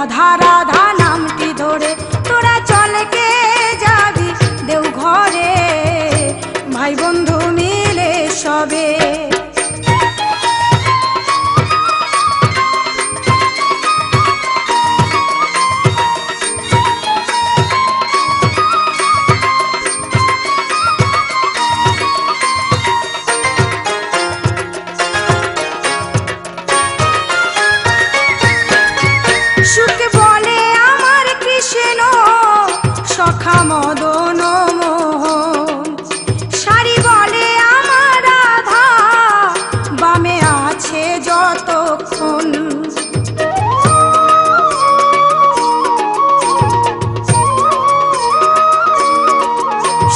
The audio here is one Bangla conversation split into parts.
রাধা রাধা নামটি ধরে তোরা চলে কে যাবি দেওঘরে, ভাই বন্ধু মিলে সবে। সুখ বলে আমার কৃষ্ণ সখা মদন মোহন, সারি বলে আমার রাধা বামে আছে যতক্ষণ।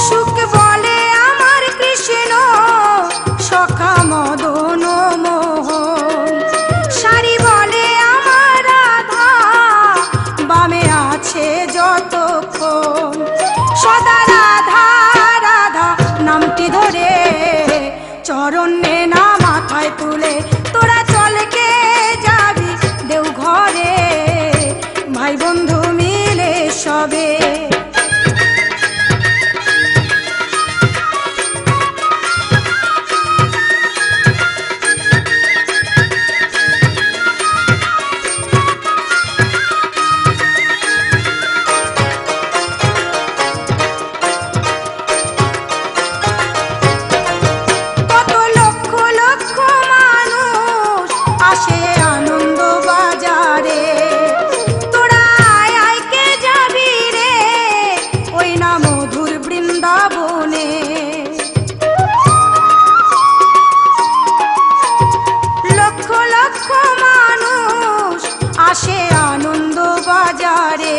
সুখ বলে আমার কৃষ্ণ সখা মদন মোহন, সারি বলে আমার রাধা বামে আছে যতক্ষণ। সদা রাধা রাধা নামটি ধরে চরণে না মাথায় তুলে তোরা চলে কে যাবি দেওঘরে, ভাই বন্ধু মিলে সবে। আসে আনন্দ বাজারে, তোরা আয় আয় কে যাবি রে ওই না মধুর বৃন্দাবনে। লক্ষ লক্ষ মানুষ আসে আনন্দ বাজারে।